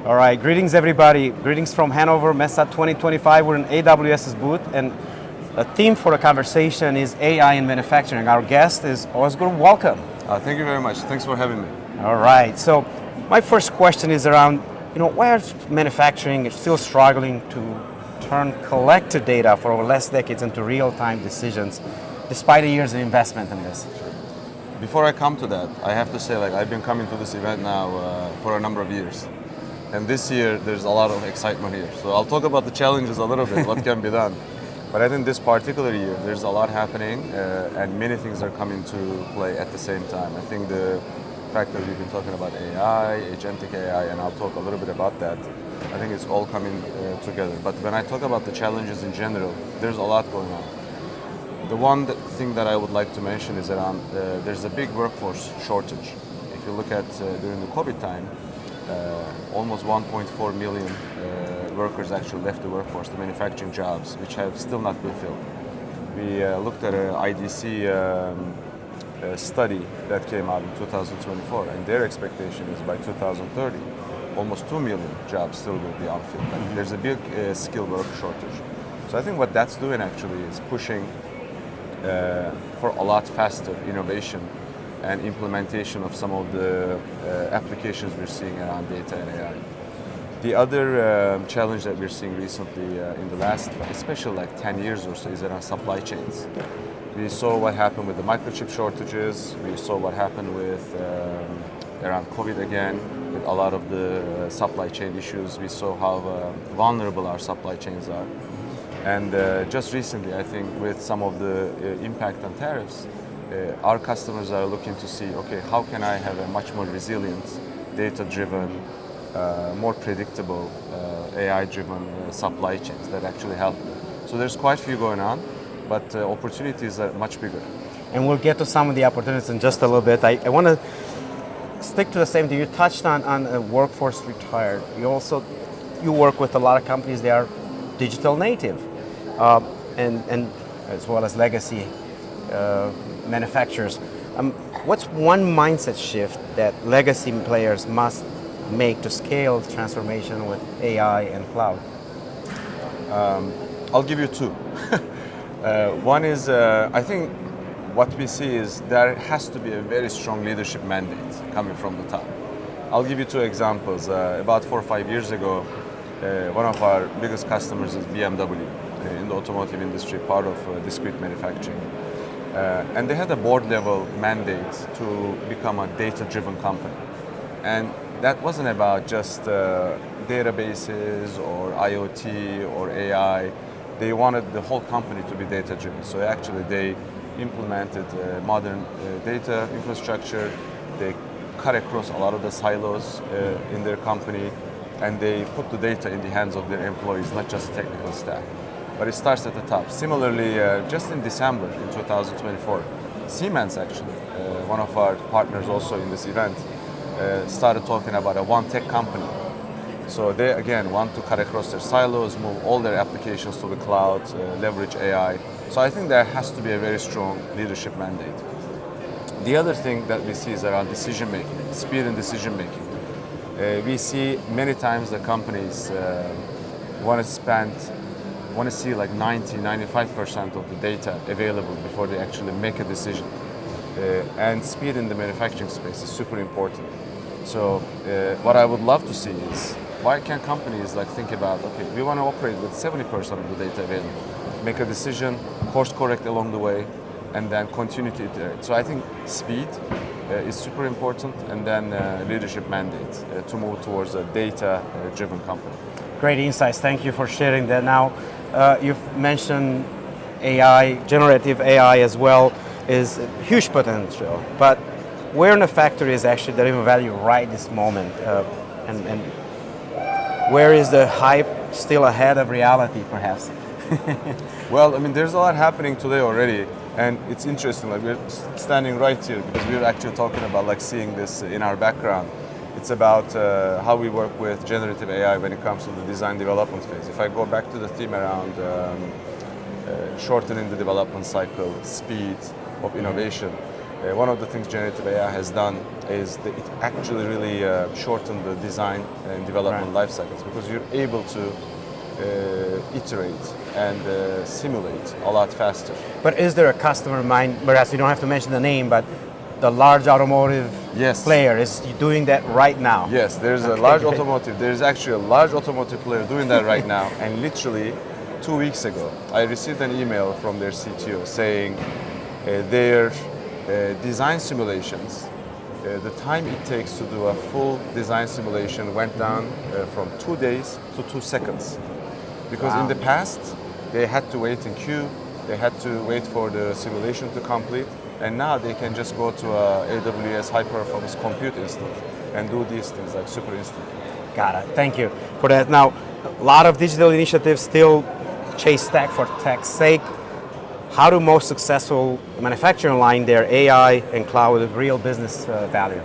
All right, greetings everybody. Greetings from Hannover Messe 2025. We're in AWS's booth, and the theme for the conversation is AI in manufacturing. Our guest is Ozgur. Welcome. Thank you very much. Thanks for having me. All right, so my first question is around, why is manufacturing still struggling to turn collected data for over last decades into real-time decisions, despite the years of investment in this? Before I come to that, I have to say, I've been coming to this event now for a number of years. And this year, there's a lot of excitement here. So I'll talk about the challenges a little bit, what can be done. But I think this particular year, there's a lot happening and many things are coming to play at the same time. I think the fact that we've been talking about AI, agentic AI, and I'll talk a little bit about that, I think it's all coming together. But when I talk about the challenges in general, there's a lot going on. The one thing that I would like to mention is around there's a big workforce shortage. If you look at during the COVID time, almost 1.4 million workers actually left the workforce, the manufacturing jobs, which have still not been filled. We looked at an IDC study that came out in 2024, and their expectation is by 2030, almost 2 million jobs still will be unfilled. And there's a big skilled worker shortage. So I think what that's doing actually is pushing for a lot faster innovation and implementation of some of the applications we're seeing around data and AI. The other challenge that we're seeing recently in the last, especially 10 years or so, is around supply chains. We saw what happened with the microchip shortages. We saw what happened with around COVID again, with a lot of the supply chain issues. We saw how vulnerable our supply chains are. And just recently, I think with some of the impact on tariffs, our customers are looking to see, okay, how can I have a much more resilient, data-driven, more predictable, AI-driven supply chains that actually help me. So there's quite a few going on, but opportunities are much bigger. And we'll get to some of the opportunities in just a little bit. I want to stick to the same thing. You touched on workforce retired. You work with a lot of companies that are digital native, and as well as legacy manufacturers. What's one mindset shift that legacy players must make to scale transformation with AI and cloud? I'll give you two. One is, I think what we see is there has to be a very strong leadership mandate coming from the top. I'll give you two examples. About 4 or 5 years ago, one of our biggest customers is BMW in the automotive industry, part of discrete manufacturing. And they had a board level mandate to become a data-driven company. And that wasn't about just databases or IoT or AI. They wanted the whole company to be data-driven. So actually they implemented modern data infrastructure. They cut across a lot of the silos in their company, and they put the data in the hands of their employees, not just technical staff. But it starts at the top. Similarly, just in December in 2024, Siemens actually, one of our partners also in this event, started talking about a one tech company. So they again want to cut across their silos, move all their applications to the cloud, leverage AI. So I think there has to be a very strong leadership mandate. The other thing that we see is around decision making, speed in decision making. We see many times the companies want to see 90-95% of the data available before they actually make a decision. And speed in the manufacturing space is super important. So what I would love to see is, why can't companies think about, okay, we want to operate with 70% of the data available, make a decision, course correct along the way, and then continue to iterate. So I think speed is super important, and then leadership mandate to move towards a data-driven company. Great insights. Thank you for sharing that. Now, you've mentioned AI, generative AI as well, is huge potential. But where in the factory is actually delivering value right this moment? And where is the hype still ahead of reality, perhaps? Well, there's a lot happening today already. And it's interesting, we're standing right here because we're actually talking about seeing this in our background. It's about how we work with generative AI when it comes to the design development phase. If I go back to the theme around shortening the development cycle, speed of innovation, One of the things generative AI has done is that it actually really shortened the design and development life cycles, because you're able to iterate and simulate a lot faster. But is there a customer in mind, perhaps you don't have to mention the name, but the large automotive player is doing that right now? Yes, there's a large automotive. There's actually a large automotive player doing that right now. And literally 2 weeks ago, I received an email from their CTO saying their design simulations, the time it takes to do a full design simulation went down from 2 days to 2 seconds. Because in the past, they had to wait in queue, they had to wait for the simulation to complete, and now they can just go to a AWS high performance compute instance and do these things like super instantly. Got it. Thank you for that. Now, a lot of digital initiatives still chase tech for tech's sake. How do most successful manufacturing align their AI and cloud with real business value?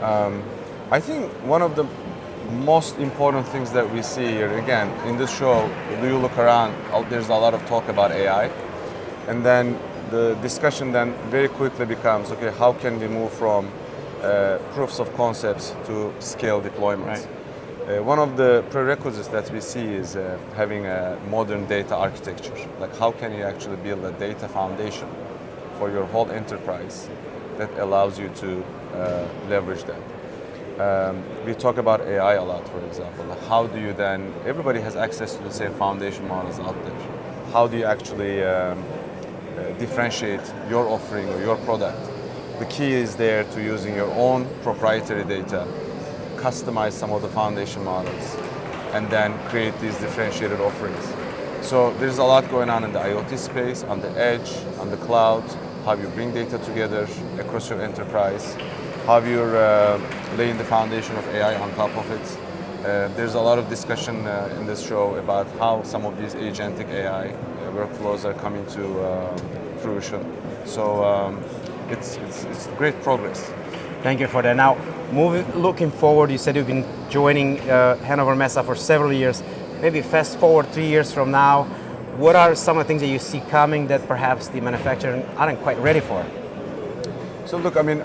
I think one of the most important things that we see here, again, in this show, do you look around, there's a lot of talk about AI, and then the discussion then very quickly becomes, okay, how can we move from proofs of concepts to scale deployments? One of the prerequisites that we see is having a modern data architecture. Like, how can you actually build a data foundation for your whole enterprise that allows you to leverage that? We talk about AI a lot, for example. How do you then, everybody has access to the same foundation models out there. How do you actually differentiate your offering or your product? The key is there to using your own proprietary data, customize some of the foundation models, and then create these differentiated offerings. So there's a lot going on in the IoT space, on the edge, on the cloud, how you bring data together across your enterprise, how you're laying the foundation of AI on top of it. There's a lot of discussion in this show about how some of these agentic AI workflows are coming to fruition. So it's great progress. Thank you for that. Now, looking forward, you said you've been joining Hannover Messe for several years. Maybe fast forward 3 years from now, what are some of the things that you see coming that perhaps the manufacturers aren't quite ready for? So look, I mean,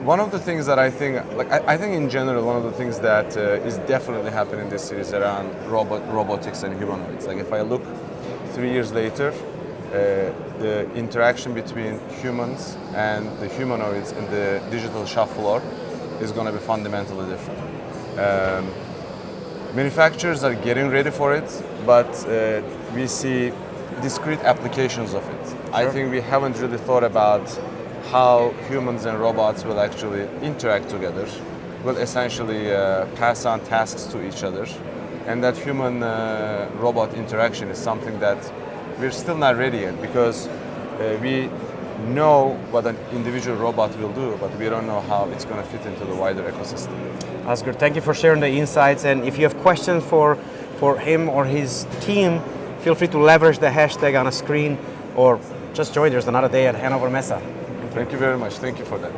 one of the things that I think, I think in general, one of the things that is definitely happening this year is around robotics and humanoids. Like, if I look 3 years later, the interaction between humans and the humanoids in the digital shop floor is going to be fundamentally different. Manufacturers are getting ready for it, but we see discrete applications of it. Sure. I think we haven't really thought about how humans and robots will actually interact together, will essentially pass on tasks to each other, and that human-robot interaction is something that we're still not ready yet, because we know what an individual robot will do, but we don't know how it's going to fit into the wider ecosystem. Ozgur, thank you for sharing the insights, and if you have questions for him or his team, feel free to leverage the hashtag on a screen, or just join. There's another day at Hannover Messe. Thank you very much. Thank you for that.